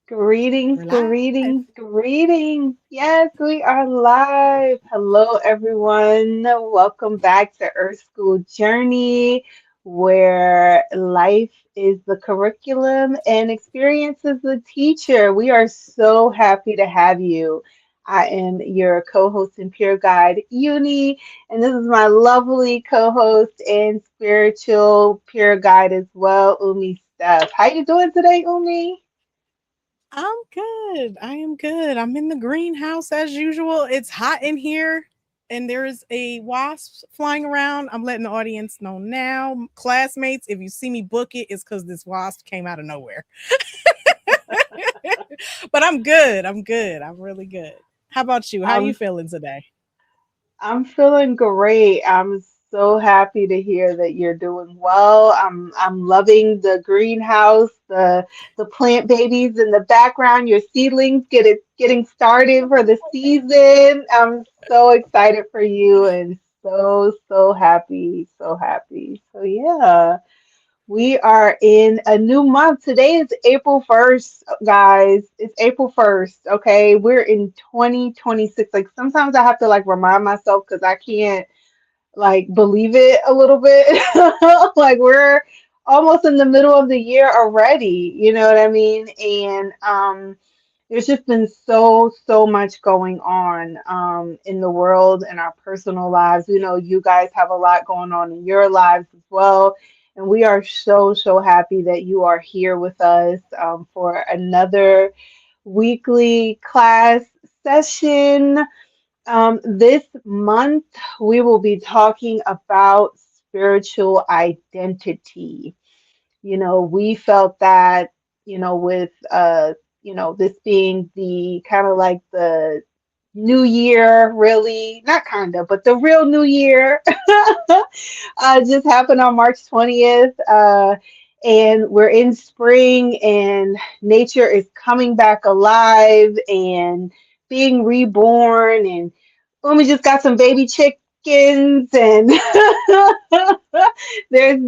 Greetings, We're live. greetings, greetings. Yes, we are live. Hello, everyone. Welcome back to Earth School Journey, where life is the curriculum and experience is the teacher. We are so happy to have you. I am your co-host and peer guide, Uni, and this is my lovely co-host and spiritual peer guide as well, Umi Steph. How you doing today, Umi? I'm good. I am good. I'm in the greenhouse as usual. It's hot in here and there is a wasp flying around. I'm letting the audience know now. Classmates, if you see me book it, it's because this wasp came out of nowhere. But I'm good. I'm good. I'm really good. How about you? How are you I'm feeling today? I'm feeling great. I'm so happy to hear that you're doing well. I'm loving the greenhouse, the plant babies in the background, your seedlings getting started for the season. I'm so excited for you and so happy, so happy. So yeah. We are in a new month. Today is April 1st, guys. It's April 1st, okay? We're in 2026. Like sometimes I have to like remind myself because I can't like believe it a little bit. Like we're almost in the middle of the year already, you know what I mean? And there's just been so much going on in the world and our personal lives. You know, you guys have a lot going on in your lives as well. And we are so happy that you are here with us for another weekly class session. This month, we will be talking about spiritual identity. You know, we felt that, with this being the kind of like the new year, really, not kind of, but the real new year just happened on March 20th. And we're in spring, and nature is coming back alive and being reborn. And Umi just got some baby chickens, and there's,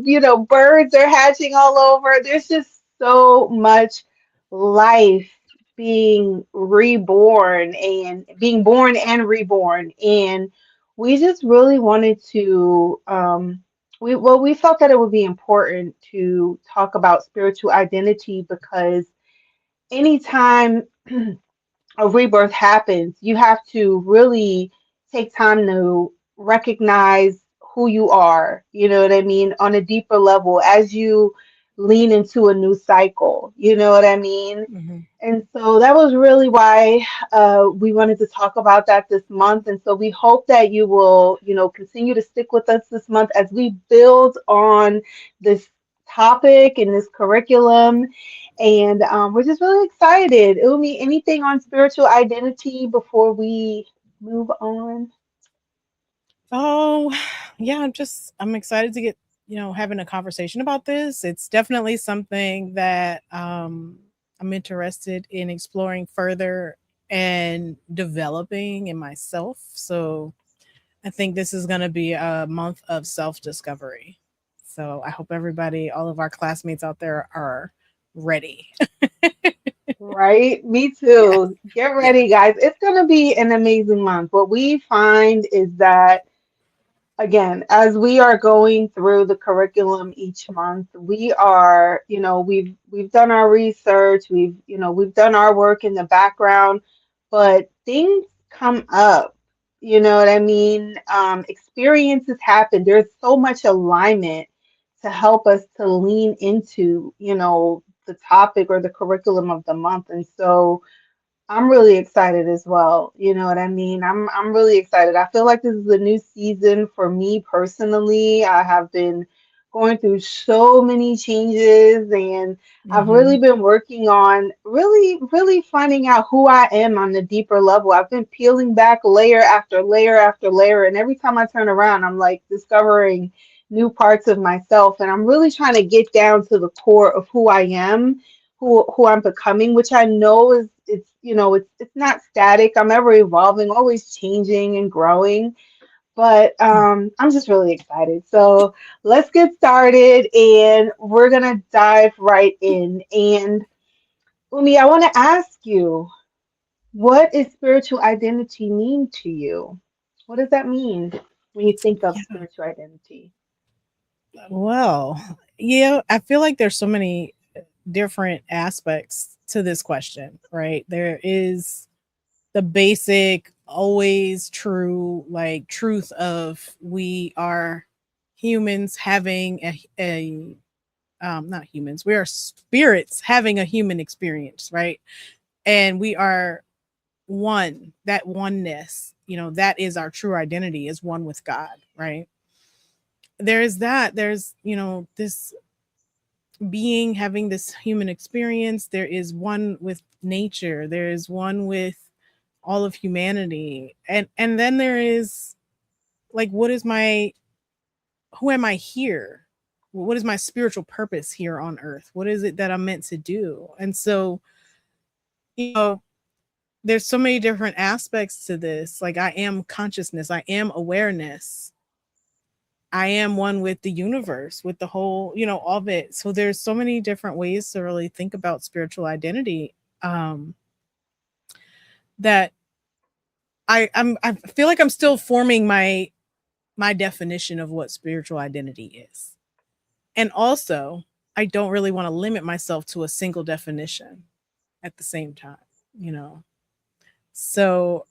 birds are hatching all over. There's just so much life being reborn and being born and reborn. And we just really wanted to, we felt that it would be important to talk about spiritual identity because anytime a rebirth happens, you have to really take time to recognize who you are, you know what I mean, on a deeper level as you lean into a new cycle, you know what I mean? Hmm. And so that was really why we wanted to talk about that this month. And so we hope that you will, continue to stick with us this month as we build on this topic and this curriculum. And we're just really excited. Umi, anything on spiritual identity before we move on? Oh, yeah, I'm excited to get, having a conversation about this. It's definitely something that I'm interested in exploring further and developing in myself. So, I think this is going to be a month of self-discovery. So, I hope everybody, all of our classmates out there are ready. Right? Me Yeah. too. Get Yeah. ready, guys. It's going to be an amazing month. What we find is that again, as we are going through the curriculum each month, we are, we've done our research, we've done our work in the background, but things come up. You know what I mean? Experiences happen. There's so much alignment to help us to lean into, the topic or the curriculum of the month. And so, I'm really excited as well. You know what I mean? I'm really excited. I feel like this is a new season for me personally. I have been going through so many changes and I've really Hmm. been working on really finding out who I am on the deeper level. I've been peeling back layer after layer after layer, and every time I turn around, I'm like discovering new parts of myself, and I'm really trying to get down to the core of who I am, who I'm becoming, which I know is it's not static. I'm ever evolving, always changing and growing. but I'm just really excited. So let's get started, and we're gonna dive right in. And Umi, I want to ask you, what does spiritual identity mean to you? What does that mean when you think of Yeah. spiritual identity? Well, yeah, I feel like there's so many different aspects to this question, right? There is the basic, always true, like truth of we are humans having not humans, we are spirits having a human experience, right? And we are one, that oneness, that is our true identity, is one with God, right? There's this being having this human experience. There is one with nature, there is one with all of humanity, and then there is like, what is my who am I here, what is my spiritual purpose here on earth, what is it that I'm meant to do? And so, you know there's so many different aspects to this. Like, I am consciousness, I am awareness, I am one with the universe, with the whole, all of it. So there's so many different ways to really think about spiritual identity, um that I feel like I'm still forming my definition of what spiritual identity is. And also, I don't really want to limit myself to a single definition at the same time, you know. So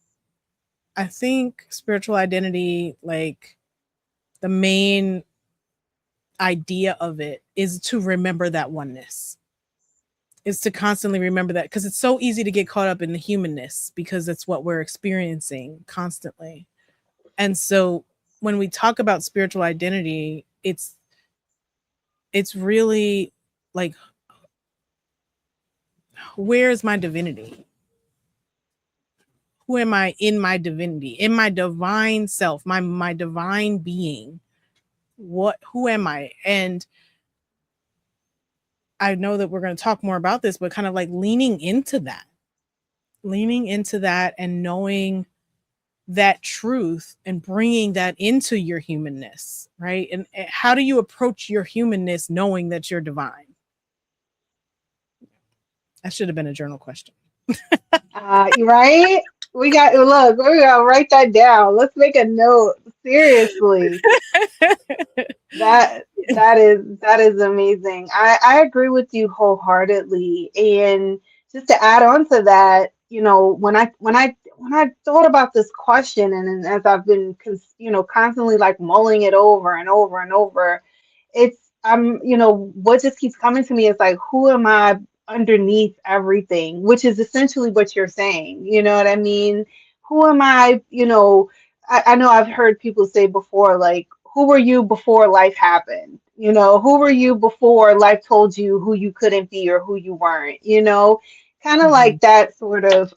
I think spiritual identity, like, the main idea of it is to remember that oneness, is to constantly remember that, because it's so easy to get caught up in the humanness because that's what we're experiencing constantly. And so when we talk about spiritual identity, it's really like, where is my divinity? Who am I in my divinity, in my divine self, my divine being? What Who am I? And I know that we're going to talk more about this, but kind of like leaning into that and knowing that truth and bringing that into your humanness, right? And how do you approach your humanness knowing that you're divine? That should have been a journal question. You right? We got look. We gotta write that down. Let's make a note. Seriously. That is amazing. I agree with you wholeheartedly. And just to add on to that, when I thought about this question, and as I've been constantly like mulling it over and over and over, it's what just keeps coming to me is like, who am I underneath everything, which is essentially what you're saying. You know what I mean? Who am I? I know I've heard people say before, like, who were you before life happened? Who were you before life told you who you couldn't be or who you weren't? Kind of Mhm. like that sort of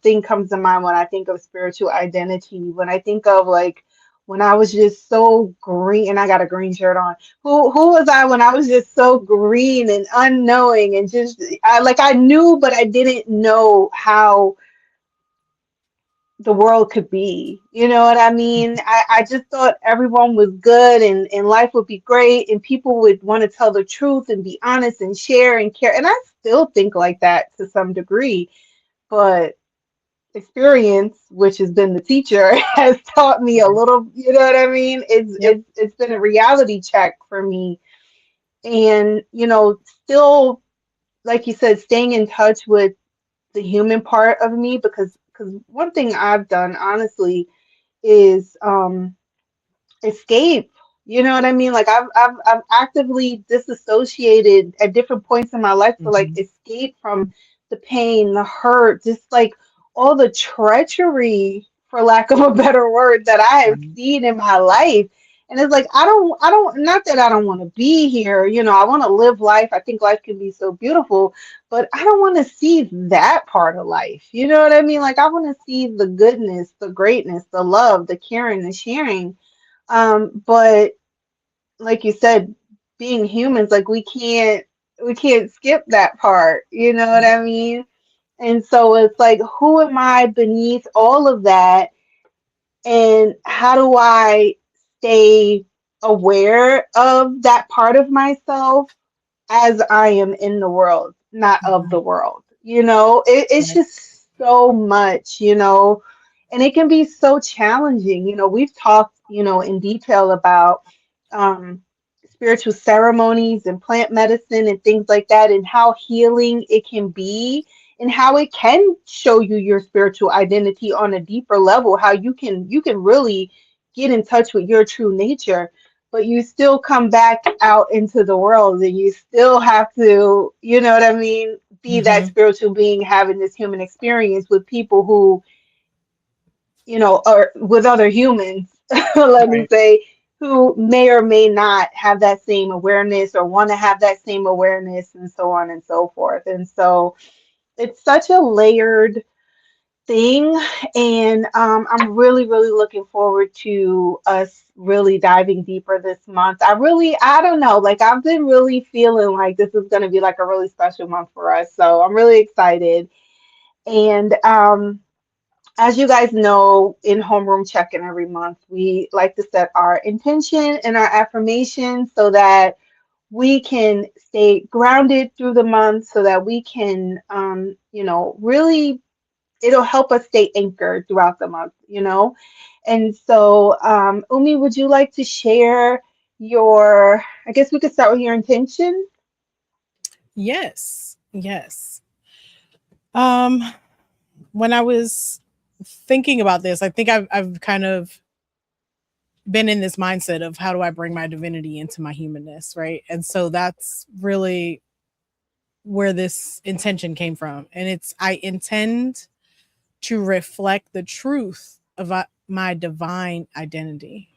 thing comes to mind when I think of spiritual identity. When I think of like when I was just so green, and I got a green shirt on. Who was I when I was just so green and unknowing and just I knew, but I didn't know how the world could be. You know what I mean? I just thought everyone was good and life would be great and people would want to tell the truth and be honest and share and care. And I still think like that to some degree, but experience, which has been the teacher, has taught me a Right. little, you know what I mean? It's Yep. it's it's been a reality check for me. And, still, like you said, staying in touch with the human part of me because one thing I've done honestly is escape. You know what I mean? Like I've actively disassociated at different points in my life to like Mhm. escape from the pain, the hurt, just like all the treachery, for lack of a better word, that I have Right. seen in my life. And it's like I don't not that I don't want to be here, I want to live life. I think life can be so beautiful, but I don't want to see that part of life. You know what I mean? Like I want to see the goodness, the greatness, the love, the caring, the sharing. But like you said, being humans, like we can't skip that part. You know what Yeah. I mean? And so it's like, who am I beneath all of that? And how do I stay aware of that part of myself as I am in the world, not of the Mhm. world. It's Right. just so much, and it can be so challenging. We've talked, in detail about um, spiritual ceremonies and plant medicine and things like that, and how healing it can be, and how it can show you your spiritual identity on a deeper level, how you can really get in touch with your true nature, but you still come back out into the world and you still have to, you know what I mean, be that Mhm. spiritual being having this human experience with people who, are with other humans, let me Right. say, who may or may not have that same awareness or want to have that same awareness and so on and so forth. And so it's such a layered thing. And I'm really, really looking forward to us really diving deeper this month. I don't know, like I've been really feeling like this is going to be like a really special month for us. So I'm really excited. And as you guys know, in Homeroom Check-In every month, we like to set our intention and our affirmation so that we can stay grounded through the month, so that we can, really, it'll help us stay anchored throughout the month. And so, Umi, would you like to share I guess we could start with your intention. Yes. Yes. Um, when I was thinking about this, I think I've kind of been in this mindset of how do I bring my divinity into my humanness, right? And so that's really where this intention came from. And it's I intend to reflect the truth of my divine identity.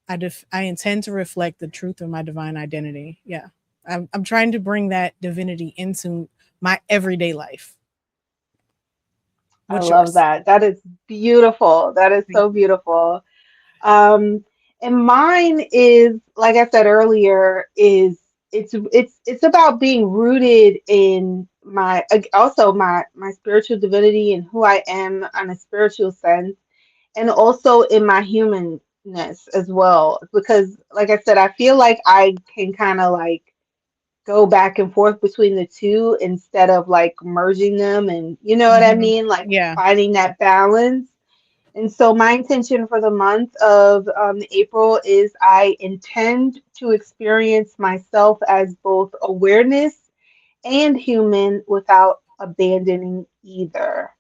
I intend to reflect the truth of my divine identity. Yeah. I'm trying to bring that divinity into my everyday life. I What's love yours? that. That is beautiful. That is Thank so you. beautiful. Um, and mine is, like I said earlier, is it's about being rooted in also my spiritual divinity and who I am on a spiritual sense, and also in my humanness as well. Because, like I said, I feel like I can kind of like go back and forth between the two instead of like merging them, and you know what I Mhm. mean, like Yeah. finding that balance. And so my intention for the month of April is I intend to experience myself as both awareness and human without abandoning either.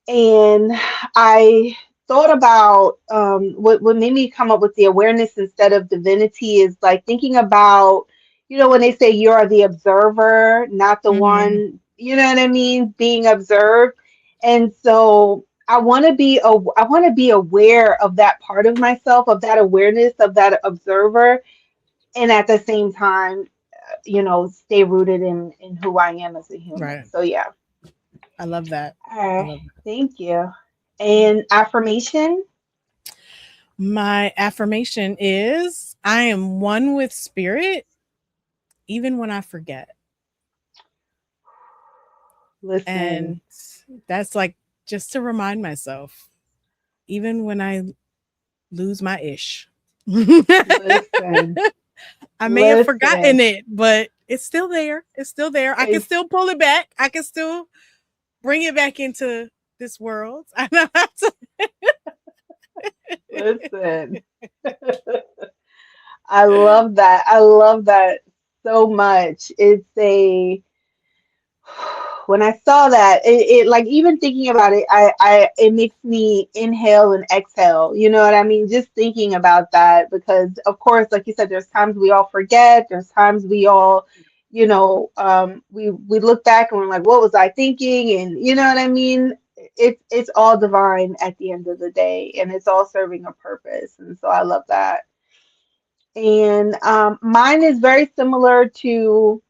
And I thought about what made me come up with the awareness instead of divinity is like thinking about, when they say you are the observer, not the Mhm. one, you know what I mean, being observed. And so I want to be aware of that part of myself, of that awareness, of that observer, and at the same time, stay rooted in who I am as a human. Right. So yeah. I love that. All I right. love Thank you. that. And affirmation, My affirmation is I am one with spirit even when I forget. listen, And that's like just to remind myself, even when I lose my ish. listen, I may have forgotten listen. it, but it's still there. It's still there. I can It's still pull it back. I can still bring it back into this world. I know how to. listen. I love that. I love that so much. When I saw that, it like even thinking about it, it makes me inhale and exhale. You know what I mean? Just thinking about that, because of course, like you said, there's times we all forget. There's times we all, we look back and we're like, what was I thinking? And you know what I mean? It's all divine at the end of the day, and it's all serving a purpose. And so I love that. And mine is very similar to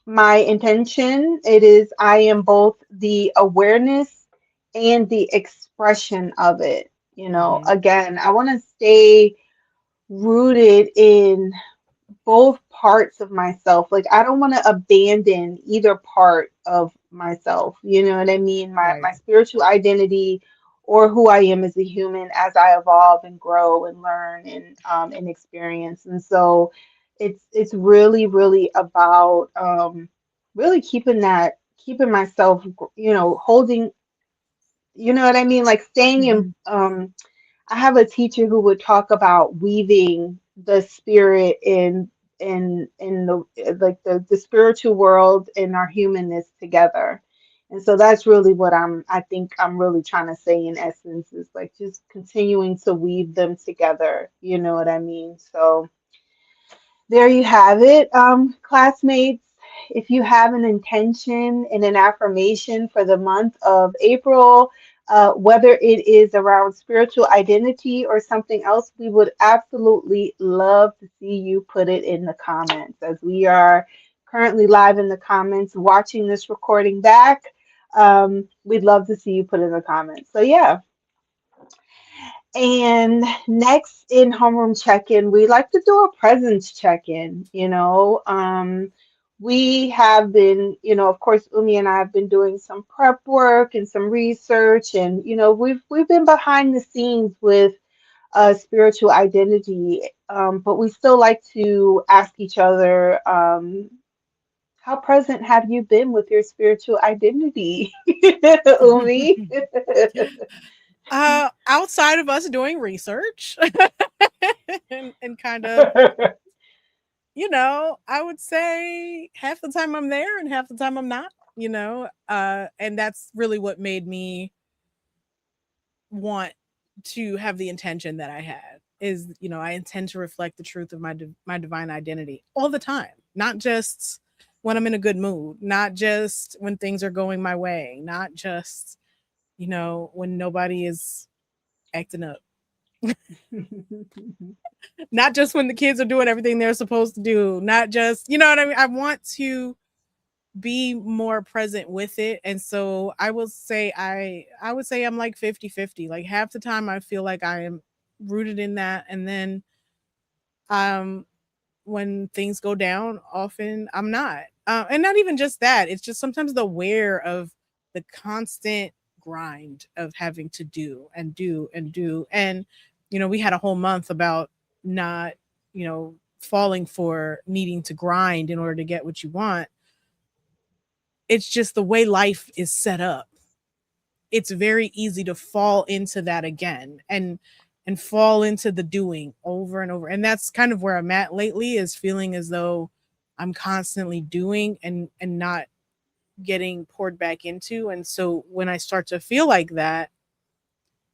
my intention. It is I am both the awareness and the expression of it. Mhm. Again, I want to stay rooted in both parts of myself. Like I don't want to abandon either part of myself. You know what I mean? My Right. spiritual identity or who I am as a human as I evolve and grow and learn and experience. And so it's really really about really keeping myself, holding, you know what I mean, like staying in. Mhm. I have a teacher who would talk about weaving the spirit in the like the spiritual world and our humanness together. And so that's really what I think I'm really trying to say in essence is like just continuing to weave them together. You know what I mean? So there you have it, classmates. If you have an intention and an affirmation for the month of April, whether it is around spiritual identity or something else, we would absolutely love to see you put it in the comments as we are currently live in the comments watching this recording back. We'd love to see you put in the comments. So, yeah. And next in homeroom check-in, we like to do a presence check-in, we have been, of course, Umi and I have been doing some prep work and some research, and we've been behind the scenes with spiritual identity, but we still like to ask each other, how present have you been with your spiritual identity, Umi? Outside of us doing research and kind of, I would say half the time I'm there and half the time I'm not, and that's really what made me want to have the intention that I had is, I intend to reflect the truth of my divine identity all the time, not just when I'm in a good mood, not just when things are going my way, not just, when nobody is acting up, not just when the kids are doing everything they're supposed to do, not just, you know what I mean? I want to be more present with it. And so I would say I'm like 50-50. Like half the time I feel like I am rooted in that, and then um when things go down, often I'm not. And not even just that, it's just sometimes the aware of the constant grind of having to do and do and do. And, we had a whole month about not, falling for needing to grind in order to get what you want. It's just the way life is set up. It's very easy to fall into that again and fall into the doing over and over. And that's kind of where I'm at lately, is feeling as though I'm constantly doing and not getting poured back into. And so when I start to feel like that,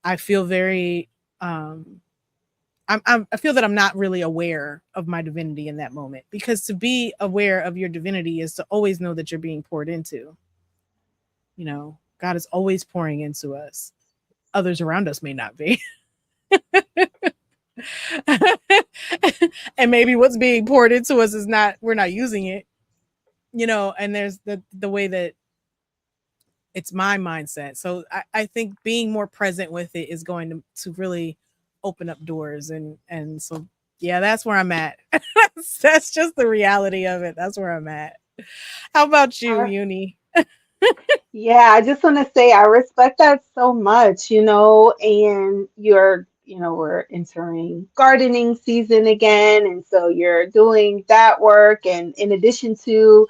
I feel very I feel that I'm not really aware of my divinity in that moment, because to be aware of your divinity is to always know that you're being poured into. God is always pouring into us. Others around us may not be. And maybe what's being poured into us is not, we're not using it, and there's the way that it's my mindset. So I think being more present with it is going to really open up doors. And so, yeah, that's where I'm at. That's just the reality of it. That's where I'm at. How about you, Uni? Yeah, I just want to say I respect that so much, and we're entering gardening season again, and so you're doing that work, and in addition to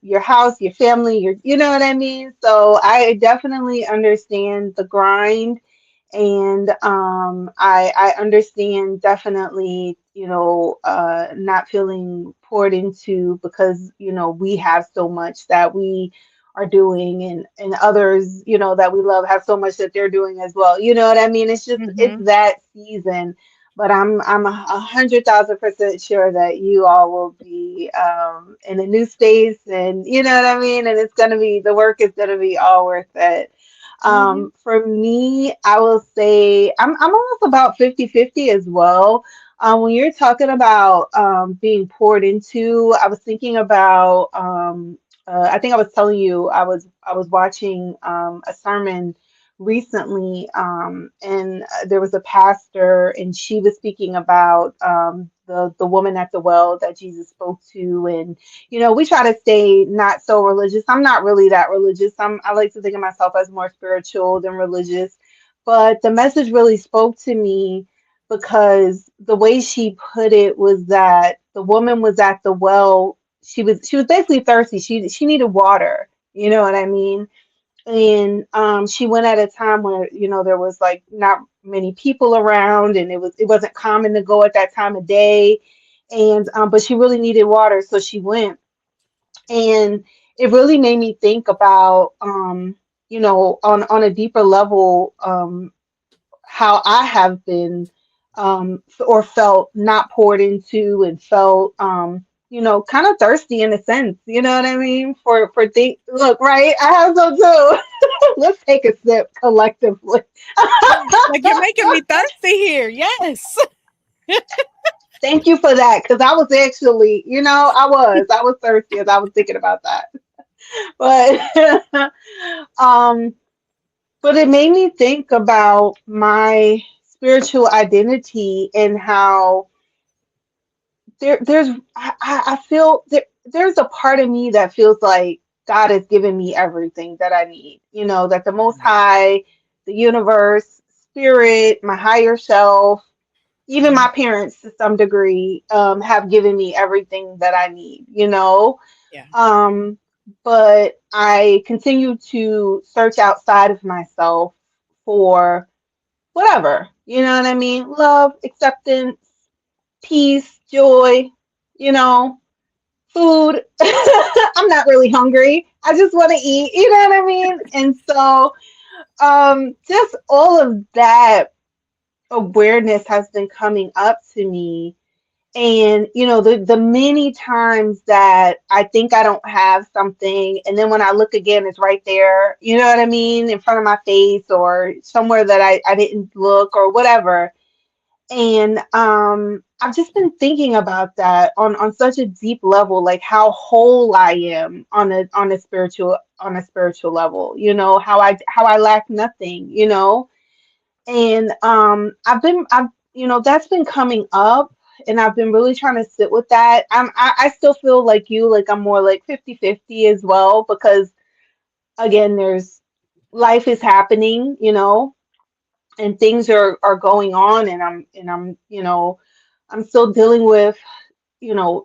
your house, your family, you know what I mean? So I definitely understand the grind, and I understand definitely, not feeling poured into because, we have so much that we are doing, and others, that we love have so much that they're doing as well. You know what I mean? It's Mm-hmm. that season. But I'm 100,000% sure that you all will be in a new space, and you know what I mean. And the work is gonna be all worth it. Mm-hmm. For me, I will say I'm almost about 50-50 as well. When you're talking about being poured into, I was thinking about I think I was telling you I was watching a sermon recently, and there was a pastor, and she was speaking about the woman at the well that Jesus spoke to, and we try to stay not so religious. I'm not really that religious. I like to think of myself as more spiritual than religious. but the message really spoke to me because the way she put it was that the woman was at the well. She was basically thirsty. She needed water. You know what I mean? And she went at a time where there was like not many people around, and it wasn't common to go at that time of day. And but she really needed water, so she went. And it really made me think about on a deeper level, how I have been, or felt not poured into, and felt, kind of thirsty in a sense. You know what I mean? For things. Look, right? I have some too. Let's take a sip collectively. Like, you're making me thirsty here. Yes. Thank you for that, because I was actually, I was thirsty as I was thinking about that. But um, but it made me think about my spiritual identity, and how I feel there's a part of me that feels like God has given me everything that I need. That the Most High, the universe, spirit, my higher self, even Mhm. my parents to some degree, have given me everything that I need. Yeah. Um, but I continue to search outside of myself for whatever. You know what I mean? Love, acceptance, peace, joy, you know, food. I'm not really hungry. I just want to eat. You know what I mean? And so, just all of that awareness has been coming up to me. And the many times that I think I don't have something, and then when I look again, it's right there. You know what I mean, in front of my face, or somewhere that I didn't look, or whatever. And I've just been thinking about that on such a deep level, like how whole I am on a spiritual level. How I lack nothing. And that's been coming up, and I've been really trying to sit with that. I still feel like you, like I'm more like 50-50 as well, because again, there's life is happening, and things are going on, and I'm still dealing with,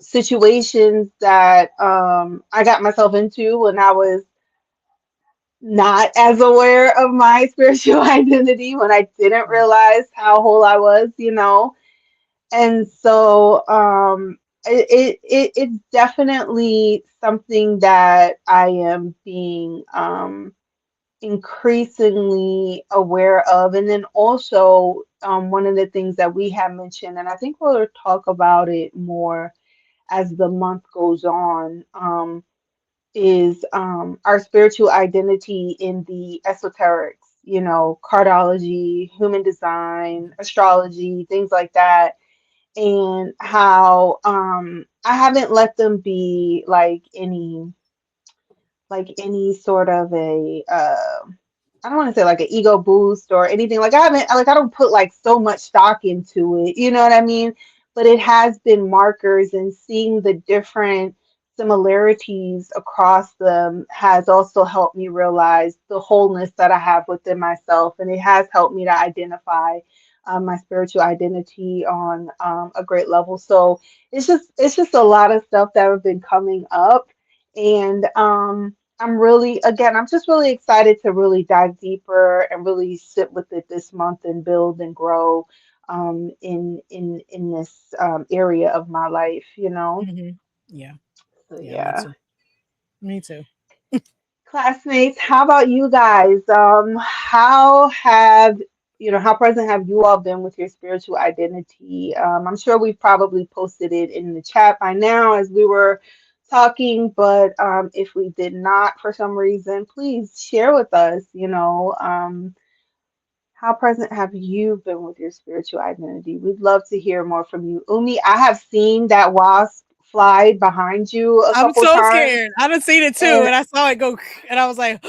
situations that I got myself into when I was not as aware of my spiritual identity, when I didn't Right. realize how whole I was. And so it's definitely something that I am being increasingly aware of. And then also, one of the things that we have mentioned, and I think we'll talk about it more as the month goes on, is our spiritual identity in the esoterics, cardiology, human design, astrology, things like that. And how I haven't let them be like any sort of a I don't want to say like an ego boost or anything. Like I haven't, like I don't put like so much stock into it. You know what I mean? But it has been markers, and seeing the different similarities across them has also helped me realize the wholeness that I have within myself, and it has helped me to identify my spiritual identity on a great level. So it's just a lot of stuff that have been coming up, and I'm just really excited to really dive deeper and really sit with it this month, and build and grow in this area of my life. Mhm. Yeah. So Yeah, me yeah. too. Me too. Classmates, how about you guys? How present have you all been with your spiritual identity? I'm sure we've probably posted it in the chat by now as we were talking, but if we did not for some reason, please share with us, how present have you been with your spiritual identity? We'd love to hear more from you. Umi, I have seen that wasp fly behind you a I'm couple so times. scared. I done seen it too, And and I saw it go, and I was like,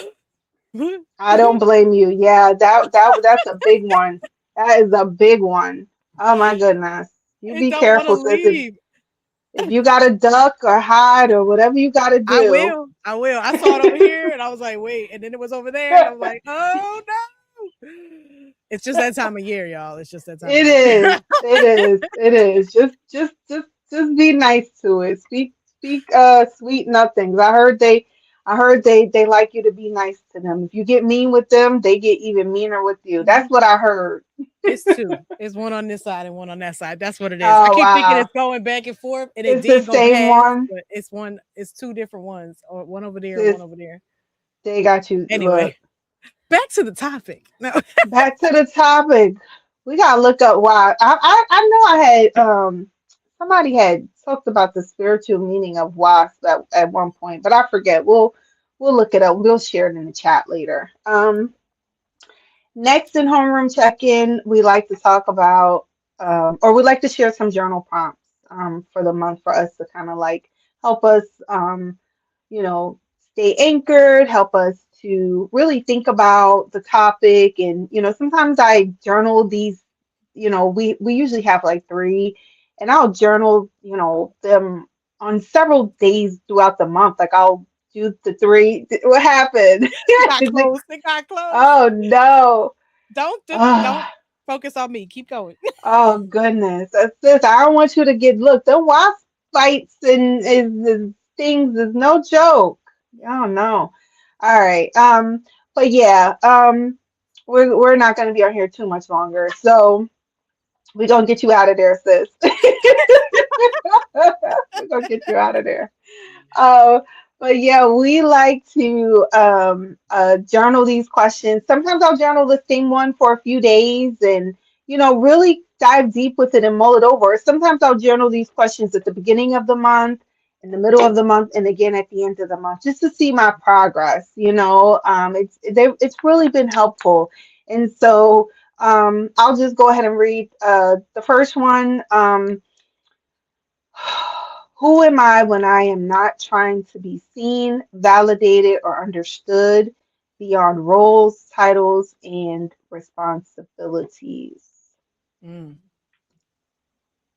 I don't blame you. Yeah, that's a big one. That is a big one. Oh my goodness. You it be don't want to careful, sis. If, leave. if you gotta duck or hide or whatever you gotta I do. will. I will. I saw it over here, and I was like, wait, and then it was over there, and I was like, oh no. It's just that time of year, y'all. It's just that time of It year. is. It is. It is. Just be nice to it. Speak sweet nothings. I heard they like you to be nice to them. If you get mean with them, they get even meaner with you. That's Mhm. what I heard. It's two. It's one on this side and one on that side. That's what it is. I Oh keep thinking wow. it's going back and forth, and it It's the did go same past, one. but it's one. It's two different ones, or one over there and one Sis, over there. they got you. Anyway, Look, back to the topic. No. back to the topic. We gotta look up why. I know I had somebody had talked about the spiritual meaning of wasp at one point, but I forget. We'll look it up. We'll share it in the chat later. Next in homeroom check-in, we like to talk about or we like to share some journal prompts for the month for us to kind of like help us you know, stay anchored, help us to really think about the topic. And, sometimes I journal these, we usually have like three, and I'll journal, them on several days throughout the month. Like I'll do the three. What happened? It got Is it? close. It got close. Oh no. Don't Ah. focus on me. Keep going. Oh goodness, sis, I don't want you to get look. The wasp bites and is things is no joke. I don't know. All right. But yeah, we're not gonna be on here too much longer. So we're gonna get you out of there, sis. We're gonna get you out of there. Uh, but yeah, we like to journal these questions. Sometimes I'll journal the same one for a few days and, really dive deep with it and mull it over. Sometimes I'll journal these questions at the beginning of the month, in the middle of the month, and again at the end of the month, just to see my progress. It's really been helpful. And so I'll just go ahead and read the first one. Who am I when I am not trying to be seen, validated, or understood beyond roles, titles, and responsibilities? Mm,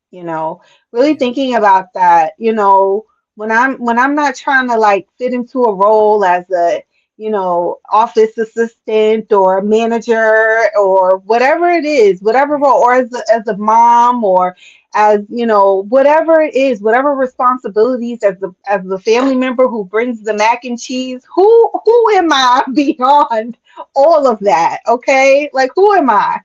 you know really yeah. thinking about that, when I'm not trying to like fit into a role as a office assistant or a manager or whatever it is, whatever Right. role, or as a mom, or as whatever it is, whatever responsibilities, as the family member who brings the mac and cheese, who am I beyond all of that? Okay, like who am I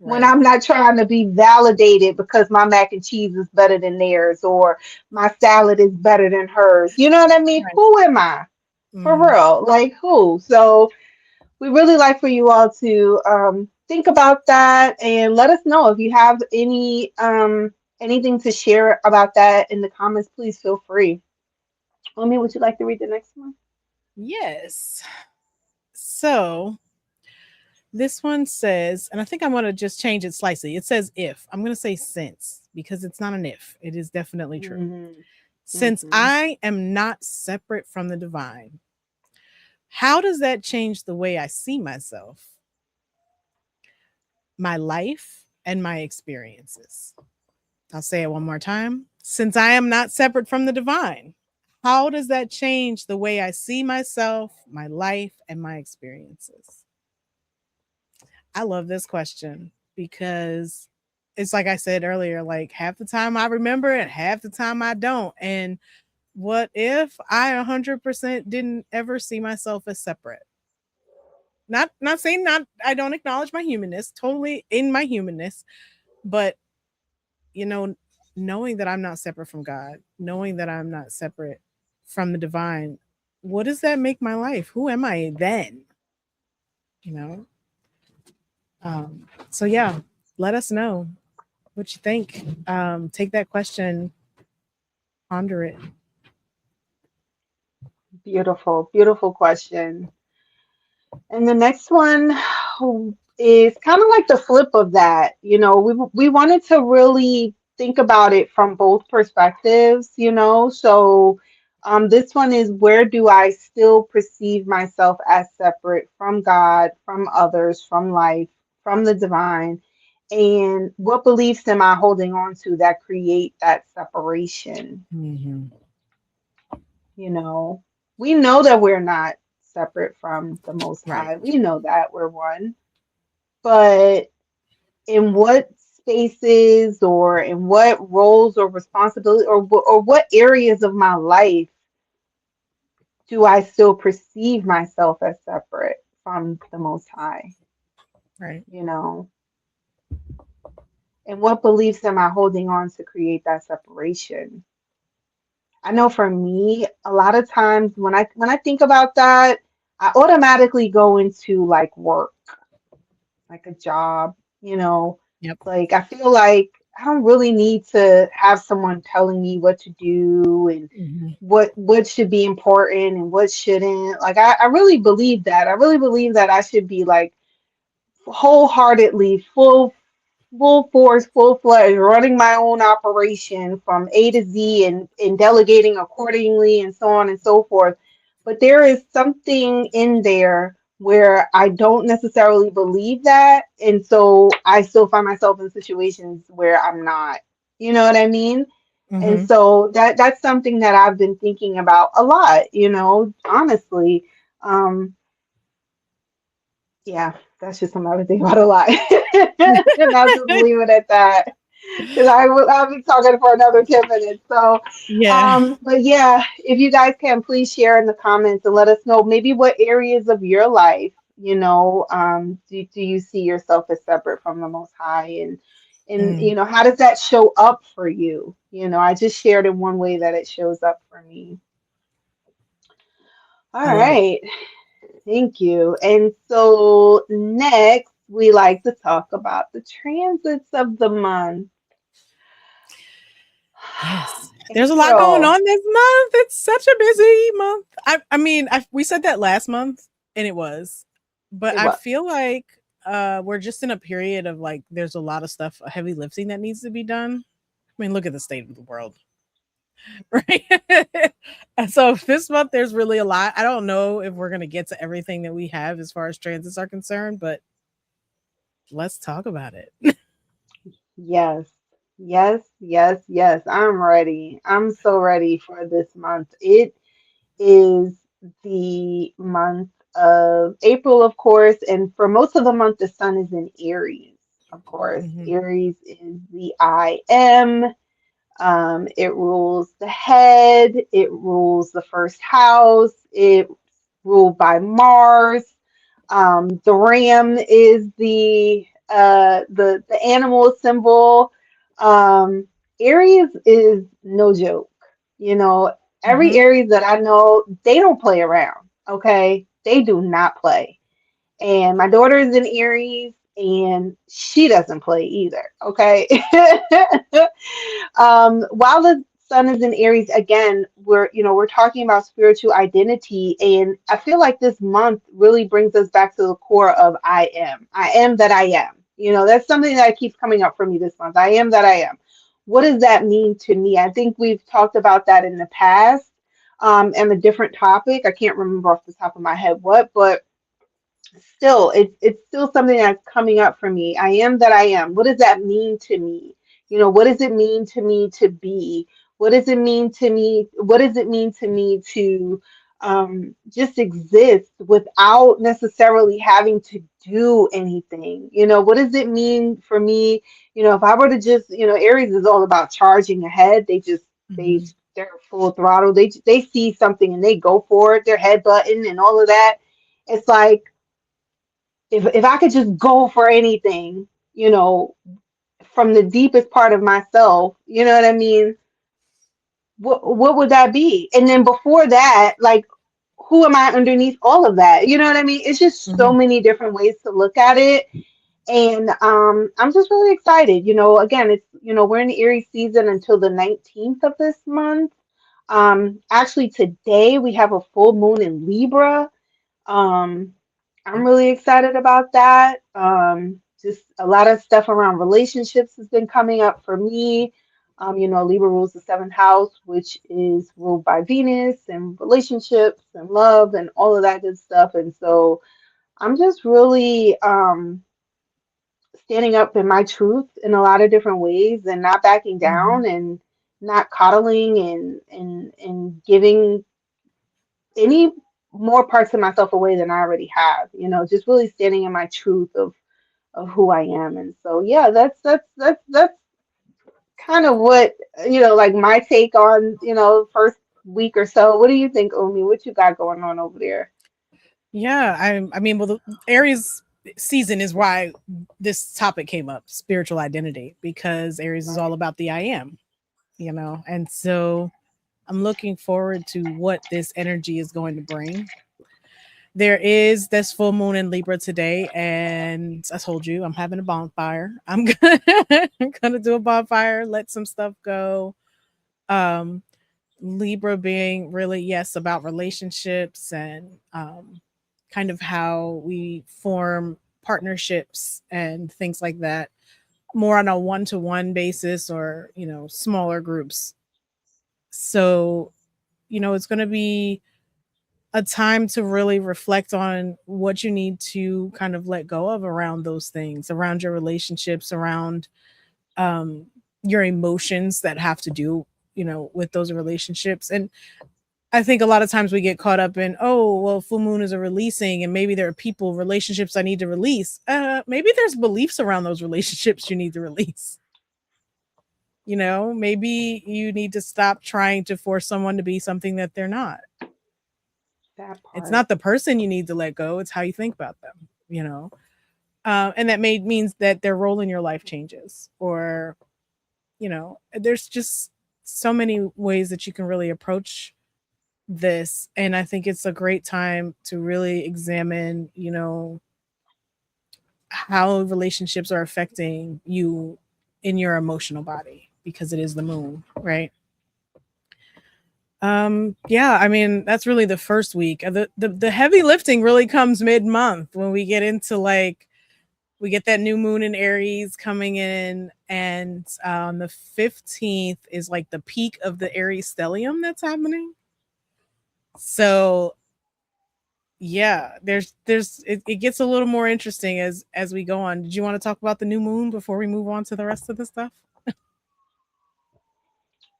when Right. I'm not trying to be validated because my mac and cheese is better than theirs or my salad is better than hers. You know what I mean? Right. Who am I? For Hmm. real. Like who? So we really like for you all to think about that and let us know if you have anything to share about that in the comments. Please feel free. Amy, would you like to read the next one? Yes. So this one says, and I think I'm going to just change it slightly. It says if. I'm going to say since because it's not an if. It is definitely true. Hmm. Since Hmm. I am not separate from the divine, how does that change the way I see myself, my life, and my experiences? I'll say it one more time. Since I am not separate from the divine, how does that change the way I see myself, my life, and my experiences? I love this question because it's like I said earlier, like half the time I remember it, half the time I don't. And what if I 100% didn't ever see myself as separate? Not saying not I don't acknowledge my humanness, totally in my humanness, but you know, knowing that I'm not separate from God, knowing that I'm not separate from the divine, what does that make my life? Who am I then? You know? So yeah, let us know what you think. Take that question, ponder it. Beautiful, beautiful question. And the next one is kind of like the flip of that. We wanted to really think about it from both perspectives, So this one is, where do I still perceive myself as separate from God, from others, from life, from the divine? And what beliefs am I holding on to that create that separation? Mm-hmm. You know, we know that we're not separate from the Most Right. High. We know that we're one. but in what spaces or in what roles or responsibility or what areas of my life do I still perceive myself as separate from the Most High? Right. You know, and what beliefs am I holding on to create that separation? I know for me, a lot of times when I think about that, I automatically go into like work, like a job, you know. Yep. Like I feel like I don't really need to have someone telling me what to do and Hmm. what should be important and what shouldn't. Like I really believe that. I really believe that I should be like wholeheartedly full force, full fledged, running my own operation from A to Z and delegating accordingly and so on and so forth. But there is something in there where I don't necessarily believe that. And so I still find myself in situations where I'm not. You know what I mean? And Hmm. so that's something that I've been thinking about a lot, honestly. Um, yeah, that's just something I've been thinking about a lot. And I'll just leave it at that because I'll be talking for another 10 minutes. So, Yeah. but yeah, if you guys can please share in the comments and let us know maybe what areas of your life, do you see yourself as separate from the Most High and Mm. how does that show up for you? I just shared in one way that it shows up for me. I All love it. right. Thank you. And so next, we like to talk about the transits of the month. Yes. There's a lot going April. on this month. It's such a busy month. I mean, we said that last month and it was. But It I was. feel like we're just in a period of like there's a lot of stuff, heavy lifting that needs to be done. I mean, look at the state of the world, right? And so this month there's really a lot. I don't know if we're going to get to everything that we have as far as transits are concerned, but let's talk about it. Yes. Yes, yes, yes. I'm ready. I'm so ready for this month. It is the month of April, of course, and for most of the month, the sun is in Aries, of course. Hmm. Aries is the I am. It rules the head. It rules the first house. It ruled by Mars. The ram is the animal symbol. Um, Aries is no joke. You know, every Hmm. Aries that I know, they don't play around. Okay, they do not play. And my daughter is in Aries, and she doesn't play either. Okay. While the sun is in Aries, again, we're talking about spiritual identity, and I feel like this month really brings us back to the core of I am. I am that I am. That's something that keeps coming up for me this month. I am that I am. What does that mean to me? I think we've talked about that in the past, and a different topic. I can't remember off the top of my head what, but still it's still something that's coming up for me. I am that I am. What does that mean to me? What does it mean to me to be? What does it mean to me? What does it mean to me to just exist without necessarily having to do anything? What does it mean for me? If I were to just, Aries is all about charging ahead. Hmm. They're full throttle. They see something and they go for it. Their head button and all of that. It's like if I could just go for anything, from the deepest part of myself, you know what I mean? What would that be? And then before that, like who am I underneath all of that? You know what I mean? It's just so Hmm. many different ways to look at it. And I'm just really excited. Again, we're in the Aries season until the 19th of this month. Actually today we have a full moon in Libra. Um, I'm really excited about that. Just a lot of stuff around relationships has been coming up for me. Libra rules the seventh house, which is ruled by Venus and relationships and love and all of that good stuff. And so I'm just really standing up in my truth in a lot of different ways and not backing Hmm. down and not coddling and giving any more parts of myself away than I already have. Just really standing in my truth of who I am. And so yeah, that's kind of what, like my take on, first week or so. What do you think, Umi? What you got going on over there? Yeah, I mean, well, the Aries season is why this topic came up, spiritual identity, because Aries is all Right. about the I am, and so I'm looking forward to what this energy is going to bring. There is this full moon in Libra today, and I told you I'm having a bonfire. I'm gonna do a bonfire, let some stuff go. Um, Libra being really, yes, about relationships and kind of how we form partnerships and things like that, more on a one-to-one basis, or smaller groups. So it's going to be a time to really reflect on what you need to kind of let go of around those things, around your relationships, around um your emotions that have to do with those relationships. And I think a lot of times we get caught up in, oh, well, full moon is a releasing, and maybe there are people, relationships I need to release. Maybe there's beliefs around those relationships you need to release. Maybe you need to stop trying to force someone to be something that they're not. That It's part. not the person you need to let go, it's how you think about them, and that means that their role in your life changes, or there's just so many ways that you can really approach this. And I think it's a great time to really examine how relationships are affecting you in your emotional body, because it is the moon, right? Yeah, I mean, that's really the first week. The heavy lifting really comes mid-month, when we get into, like, we get that new moon in Aries coming in, and the 15th is like the peak of the Aries stellium that's happening. So yeah, it gets a little more interesting as we go on. Did you want to talk about the new moon before we move on to the rest of the stuff?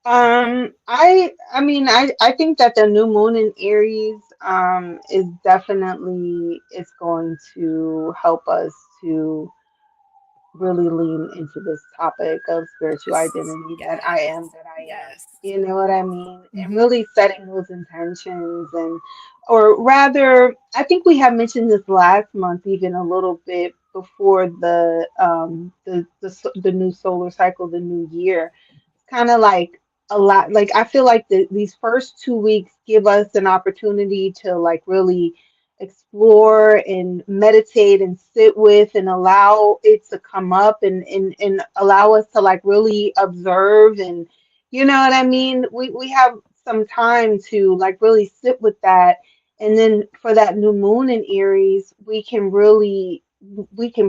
I think that the new moon in Aries is definitely, it's going to help us to really lean into this topic of spiritual Yes. identity, that I Yes. am that I am. Yes. You know what I mean? And Mm-hmm. really setting those intentions, and, or rather, I think we have mentioned this last month, even a little bit before the new solar cycle, the new year. It's kind of like a lot. Like I feel like these first 2 weeks give us an opportunity to like really explore and meditate and sit with and allow it to come up, and allow us to like really observe, and you know what I mean? We have some time to like really sit with that. And then for that new moon in Aries, we can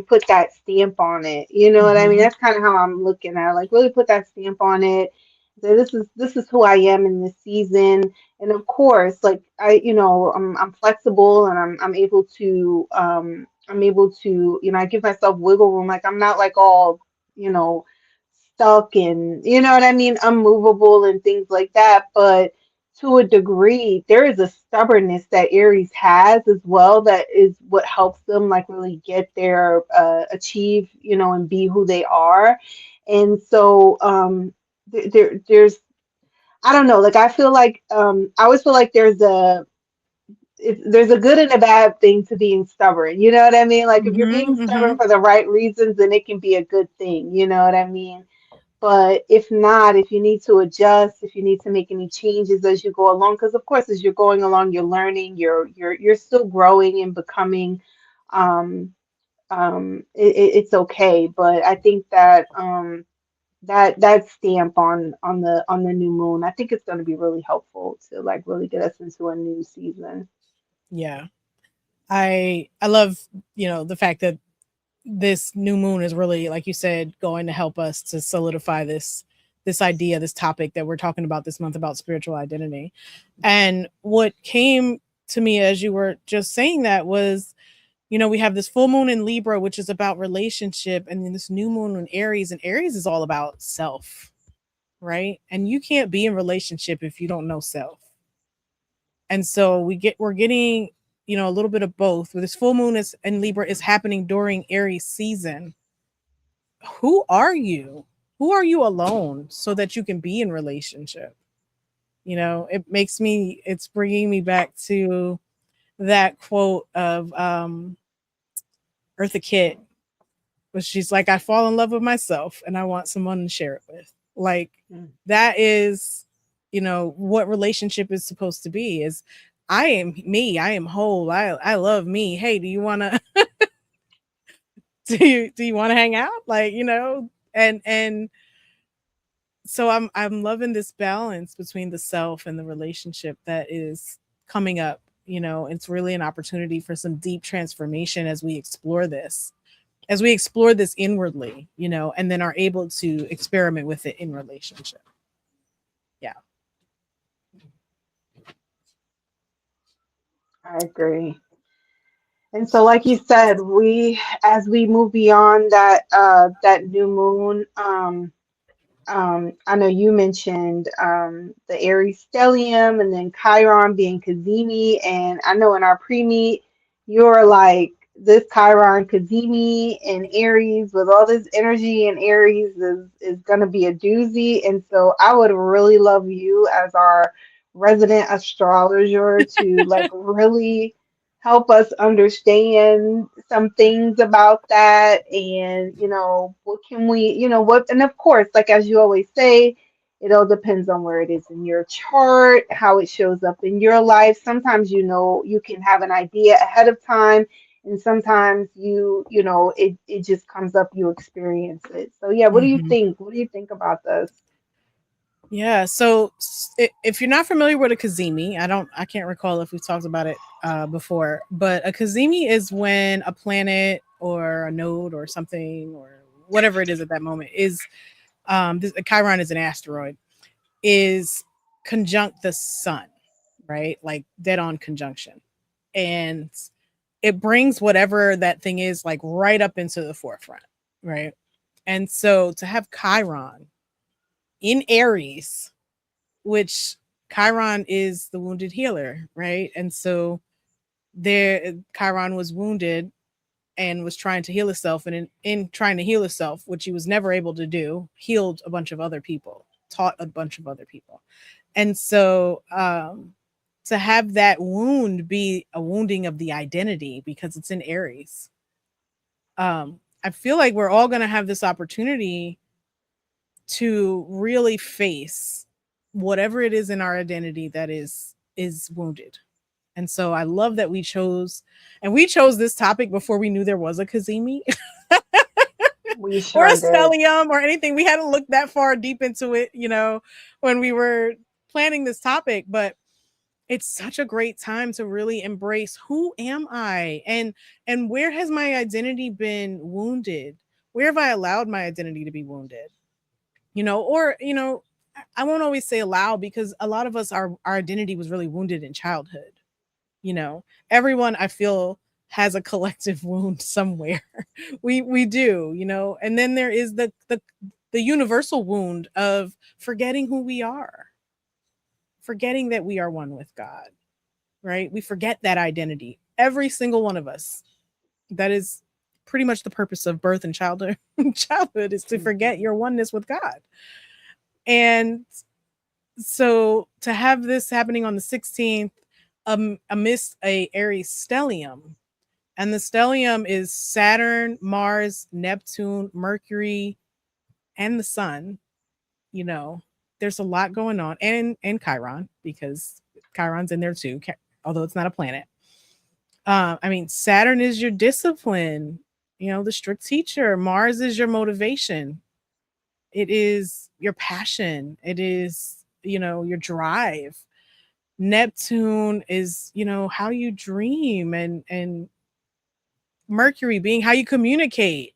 put that stamp on it. You know what I mean? Mm-hmm. That's kind of how I'm looking at it. Like really put that stamp on it. So this is who I am in this season. And of course, like I'm flexible, and I'm able to, I give myself wiggle room. Like I'm not like all, you know stuck, and you know what I mean, unmovable and things like that. But to a degree, there is a stubbornness that Aries has as well, that is what helps them like really get there, achieve, and be who they are. And so there's, I don't know, like I feel like, I always feel like there's a good and a bad thing to being stubborn. You know what I mean? Like if you're being Mm-hmm. stubborn Mm-hmm. for the right reasons, then it can be a good thing. You know what I mean? But if not, if you need to adjust, if you need to make any changes as you go along, because of course, as you're going along, you're learning, you're still growing and becoming. Um, it's okay. But I think that that stamp on the new moon, I think it's going to be really helpful to like really get us into a new season. Yeah. I love, the fact that this new moon is really, like you said, going to help us to solidify this idea, this topic that we're talking about this month, about spiritual identity. And what came to me as you were just saying that was, we have this full moon in Libra, which is about relationship, and then this new moon in Aries, and Aries is all about self, right? And you can't be in relationship if you don't know self. And so we're getting a little bit of both. With this full moon is in Libra is happening during Aries season. Who are you? Who are you alone so that you can be in relationship? It's bringing me back to that quote of Eartha Kitt, but she's like, I fall in love with myself and I want someone to share it with. Like, Mm. that is, what relationship is supposed to be is I am me, I am whole, I love me. Hey, do you wanna do you wanna hang out? Like, and so I'm loving this balance between the self and the relationship that is coming up. It's really an opportunity for some deep transformation as we explore this inwardly, and then are able to experiment with it in relationship. Yeah. I agree. And so, like you said, as we move beyond that new moon, I know you mentioned the Aries stellium and then Chiron being Kazemi. And I know in our pre-meet, you're like, this Chiron Kazemi and Aries with all this energy and Aries is going to be a doozy. And so I would really love you as our resident astrologer to like really help us understand some things about that, and what can we, what, and of course, like as you always say, it all depends on where it is in your chart, how it shows up in your life. Sometimes you can have an idea ahead of time, and sometimes it just comes up, you experience it. So yeah, Hmm. what do you think about this? Yeah. So if you're not familiar with a Kazemi, I can't recall if we've talked about it before, but a Kazemi is when a planet or a node or something or whatever it is at that moment is Chiron is an asteroid, is conjunct the sun, right? Like dead on conjunction. And it brings whatever that thing is like right up into the forefront, right? And so to have Chiron in Aries, which Chiron is the wounded healer, right? And so there Chiron was wounded and was trying to heal himself, and in trying to heal himself, which he was never able to do, healed a bunch of other people, taught a bunch of other people. And so to have that wound be a wounding of the identity because it's in Aries, I feel like we're all going to have this opportunity to really face whatever it is in our identity that is wounded. And so I love that we chose this topic before we knew there was a Kazemi We or a sure did. stellium or anything. We hadn't looked that far deep into it, when we were planning this topic, but it's such a great time to really embrace who am I, and where has my identity been wounded? Where have I allowed my identity to be wounded? Or I won't always say allow, because a lot of us our identity was really wounded in childhood. you know Everyone, I feel, has a collective wound somewhere. We do, and then there is the universal wound of forgetting who we are, forgetting that we are one with God, right? We forget that identity, every single one of us. That is pretty much the purpose of birth and childhood. Childhood is to forget your oneness with God. And so to have this happening on the 16th, amidst a Aries stellium, and the stellium is Saturn, Mars, Neptune, Mercury, and the Sun. You know, there's a lot going on, and Chiron, because Chiron's in there too, although it's not a planet. I mean, Saturn is your discipline, the strict teacher. Mars is your motivation. It is your passion. It is, your drive. Neptune is, how you dream, and Mercury being how you communicate.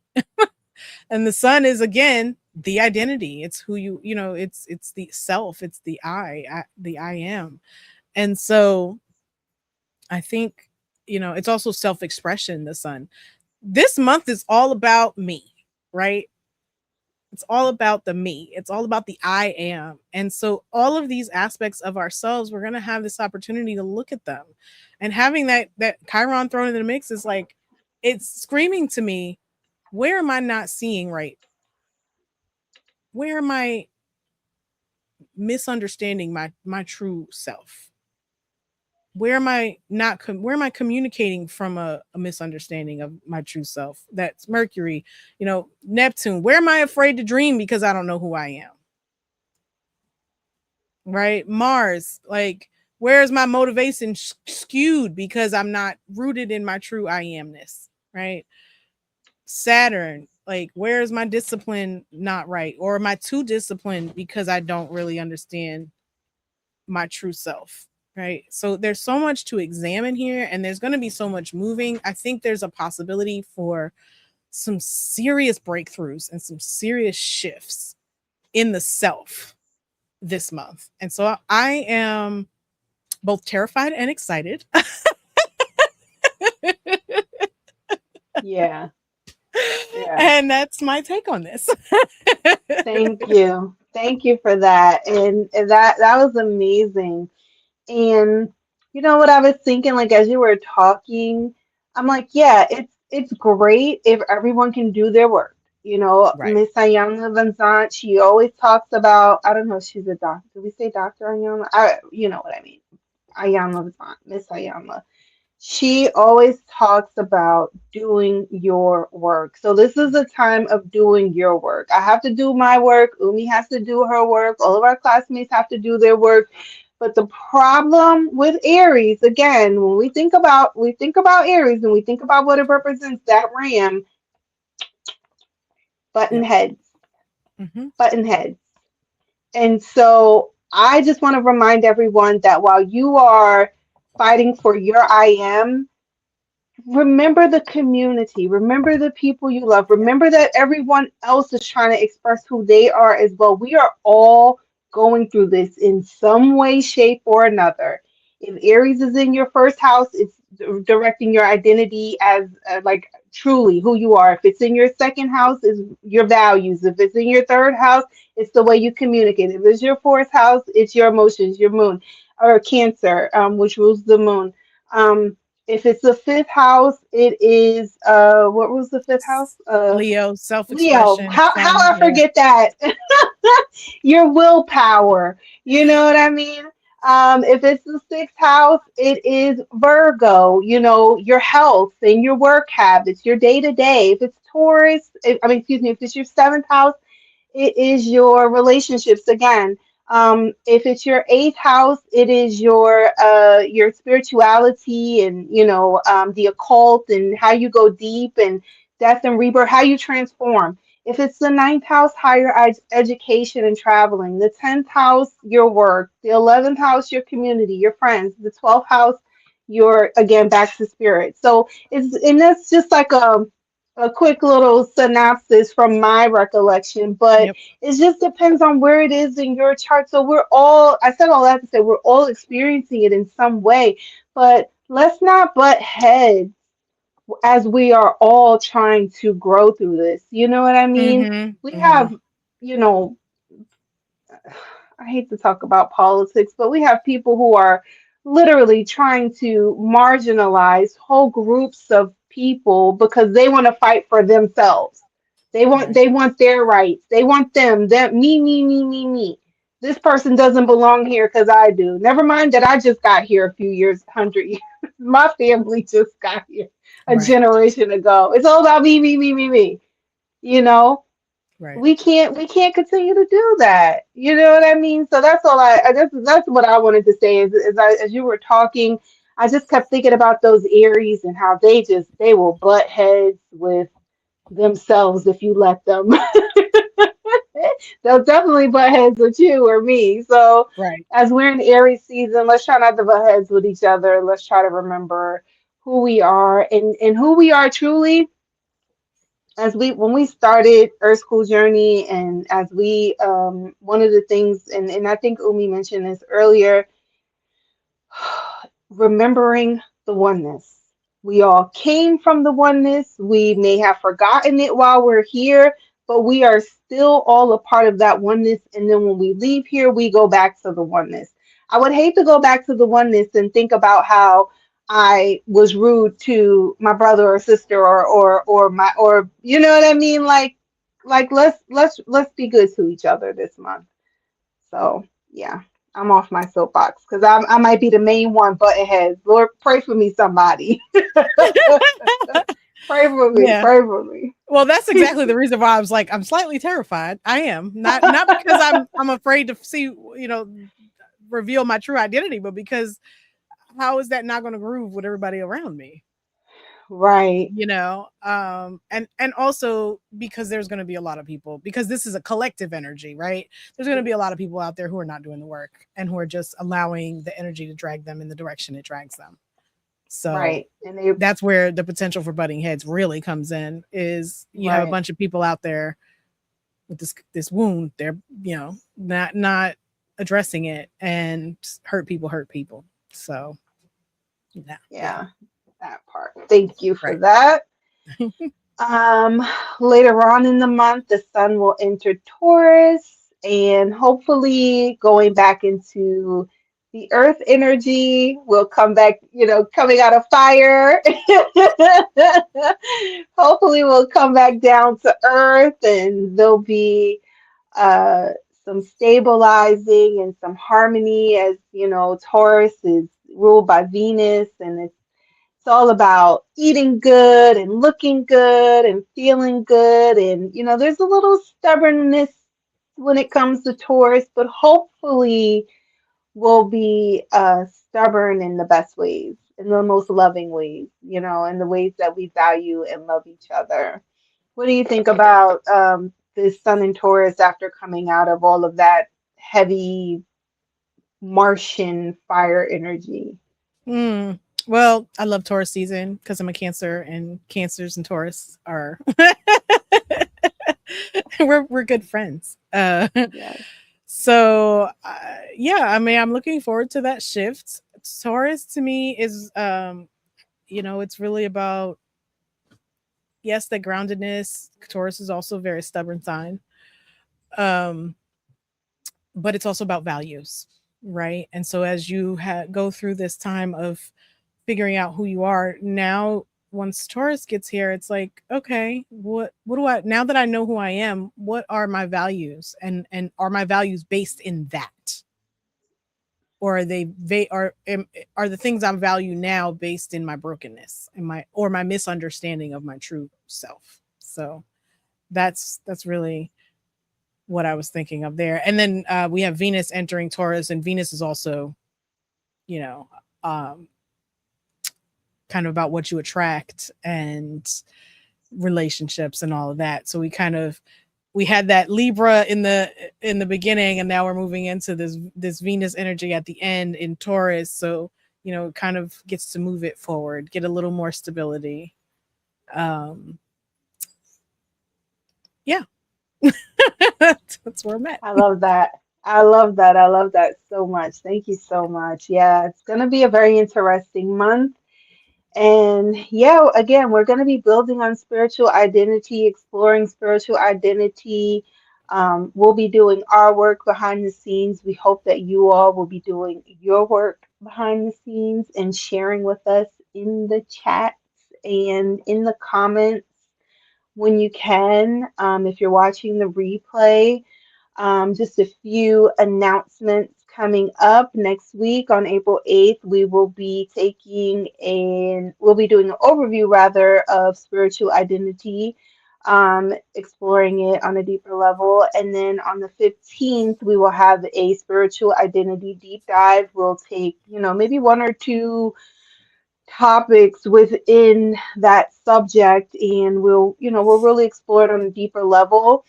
And the sun is again the identity. It's who it's the self, it's the I am. And so I think, it's also self-expression, the sun. This month is all about me, right? It's all about the me. It's all about the I am. And so all of these aspects of ourselves, we're going to have this opportunity to look at them. And having that Chiron thrown in the mix is like, it's screaming to me, where am I not seeing right? Where am I misunderstanding my true self? Where am I not where am I communicating from a misunderstanding of my true self? That's Mercury, Neptune. Where am I afraid to dream because I don't know who I am? Right? Mars, like, where's my motivation skewed because I'm not rooted in my true I amness? Right? Saturn, like, where's my discipline not right? Or am I too disciplined because I don't really understand my true self? Right. So there's so much to examine here, and there's going to be so much moving. I think there's a possibility for some serious breakthroughs and some serious shifts in the self this month. And so I am both terrified and excited. Yeah, yeah. And that's my take on this. Thank you. Thank you for that. And that was amazing. And you know what I was thinking, like as you were talking, I'm like, yeah, it's great if everyone can do their work. You know, Right. Miss Ayana Vanzant, she always talks about, I don't know if she's a doctor. Do we say Dr. Ayana? You know what I mean. Ayana Vanzant, Miss Ayana. She always talks about doing your work. So this is a time of doing your work. I have to do my work. Umi has to do her work. All of our classmates have to do their work. But the problem with Aries, again, when we think about Aries and we think about what it represents, that ram, button Yep. heads, Hmm. button heads. And so I just want to remind everyone that while you are fighting for your I am, remember the community, remember the people you love, Yep. remember that everyone else is trying to express who they are as well. We are all going through this in some way, shape, or another. If Aries is in your first house, it's directing your identity as like truly who you are. If it's in your second house, is your values. If it's in your third house, it's the way you communicate. If it's your fourth house, it's your emotions, your moon, or Cancer, which rules the moon. If it's the fifth house, it is what was the fifth house? Leo, self Leo. expression, How sun. I Yeah. forget that? Your willpower. You know what I mean? If it's the sixth house, it is Virgo, your health and your work habits, your day to day. If it's Taurus, I mean, excuse me, if it's your seventh house, it is your relationships again. If it's your eighth house, it is your spirituality and the occult and how you go deep and death and rebirth, how you transform. If it's the ninth house, higher education and traveling. The 10th house, your work. The 11th house, your community, your friends. The 12th house, your again back to spirit. So that's just like a quick little synopsis from my recollection, but Yep. it just depends on where it is in your chart. So I said all that to say we're all experiencing it in some way, but let's not butt heads as we are all trying to grow through this. You know what I mean? Hmm. We Hmm. have, you know, I hate to talk about politics, but we have people who are literally trying to marginalize whole groups of people because they want to fight for themselves. They want Right. they want their rights. They want them, me. This person doesn't belong here because I do. Never mind that I just got here a few years, 100 years. My family just got here a Right. generation ago. It's all about me. You know? Right. We can't continue to do that. You know what I mean? So that's all that's what I wanted to say as you were talking, I just kept thinking about those Aries and how they will butt heads with themselves if you let them. They'll definitely butt heads with you or me. So Right. as we're in Aries season, let's try not to butt heads with each other. Let's try to remember who we are and who we are truly as we when we started Earth School Journey and as we one of the things and I think Umi mentioned this earlier, remembering the oneness. We all came from the oneness. We may have forgotten it while we're here, but we are still all a part of that oneness. And then when we leave here, we go back to the oneness. I would hate to go back to the oneness and think about how I was rude to my brother or sister or my or you know what I mean? Like let's be good to each other this month. So yeah, I'm off my soapbox because I might be the main one button heads. Lord, pray for me, somebody. Pray for me. Yeah. Pray for me. Well, that's exactly the reason why I was like, I'm slightly terrified. I am not because I'm afraid to see, reveal my true identity, but because how is that not going to groove with everybody around me? Right, And also because there's going to be a lot of people, because this is a collective energy, right? There's going to be a lot of people out there who are not doing the work and who are just allowing the energy to drag them in the direction it drags them. So right. And they that's where the potential for butting heads really comes in, is you have a right. bunch of people out there with this wound. They're, not addressing it, and hurt people. So yeah. Yeah, that part. Thank you for Right. that. Um, Later on in the month, the sun will enter Taurus and hopefully going back into the earth energy will come back, coming out of fire. Hopefully we'll come back down to earth and there'll be uh some stabilizing and some harmony as Taurus is ruled by Venus and it's all about eating good and looking good and feeling good. And, there's a little stubbornness when it comes to Taurus, but hopefully we'll be stubborn in the best ways, in the most loving ways, in the ways that we value and love each other. What do you think about this Sun in Taurus after coming out of all of that heavy Martian fire energy? Mm. Well, I love Taurus season because I'm a Cancer, and Cancers and Taurus are we're good friends. Yes. So yeah, I mean, I'm looking forward to that shift. Taurus to me is, it's really about, yes, the groundedness. Taurus is also a very stubborn sign, um, but it's also about values, right? And so as you go through this time of figuring out who you are now, once Taurus gets here, it's like, okay, what do I, now that I know who I am, what are my values, and are my values based in that, or are are the things I value now based in my brokenness and my misunderstanding of my true self? So that's really what I was thinking of there. And then we have Venus entering Taurus, and Venus is also, you know, um, kind of about what you attract and relationships and all of that. So we had that Libra in the beginning, and now we're moving into this Venus energy at the end in Taurus. So it kind of gets to move it forward, get a little more stability. Um, yeah, that's where I'm at. I love that. I love that. I love that so much. Thank you so much. Yeah, it's going to be a very interesting month. And yeah, again, we're going to be building on spiritual identity, exploring spiritual identity. We'll be doing our work behind the scenes. We hope that you all will be doing your work behind the scenes and sharing with us in the chats and in the comments when you can. If you're watching the replay, just a few announcements coming up next week on April 8th. We'll be doing an overview rather of spiritual identity, exploring it on a deeper level. And then on the 15th, we will have a spiritual identity deep dive. We'll take, maybe one or two topics within that subject and we'll really explore it on a deeper level.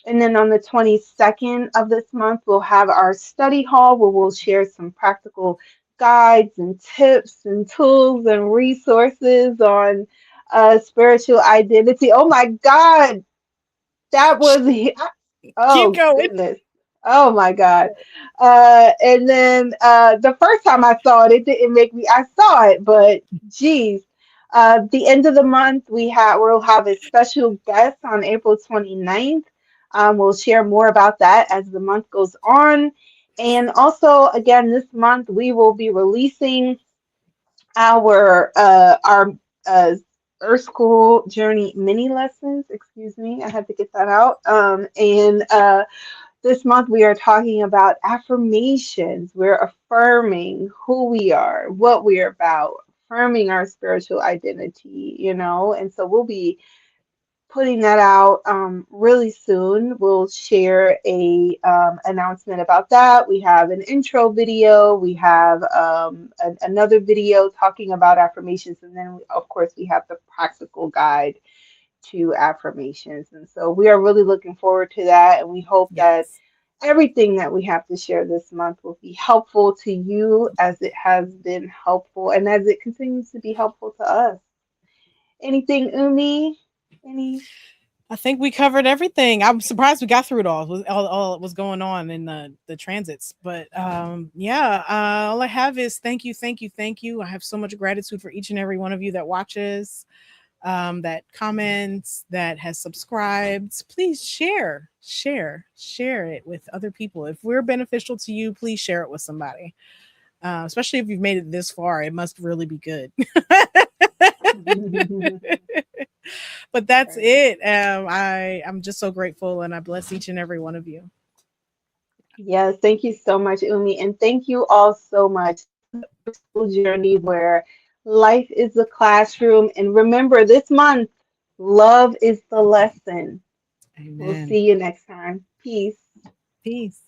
And then on the 22nd of this month, we'll have our study hall where we'll share some practical guides and tips and tools and resources on spiritual identity. Oh my God, that was, Keep oh going. goodness. Oh my God. And then the first time I saw it, it didn't make me, I saw it, but geez. The end of the month, we'll have a special guest on April 29th. We'll share more about that as the month goes on. And also, again, this month we will be releasing our Earth School Journey mini lessons. Excuse me, I had to get that out. And This month we are talking about affirmations. We're affirming who we are, what we are about, affirming our spiritual identity, and so we'll be putting that out really soon. We'll share a announcement about that. We have an intro video. We have another video talking about affirmations, and then of course we have the practical guide to affirmations. And so we are really looking forward to that, and we hope that Yes. everything that we have to share this month will be helpful to you as it has been helpful and as it continues to be helpful to us. Anything, Umi? Any? I think we covered everything. I'm surprised we got through it all. All that was going on in the transits. But yeah, all I have is thank you, thank you, thank you. I have so much gratitude for each and every one of you that watches, that comments, that has subscribed. Please share it with other people. If we're beneficial to you, please share it with somebody. Especially if you've made it this far, it must really be good. But that's Right. it. I'm just so grateful, and I bless each and every one of you. Yes, thank you so much, Umi. And thank you all so much. This is the Earth School Journey where life is the classroom. And remember, this month, love is the lesson. We'll Amen. see you next time. Peace. Peace.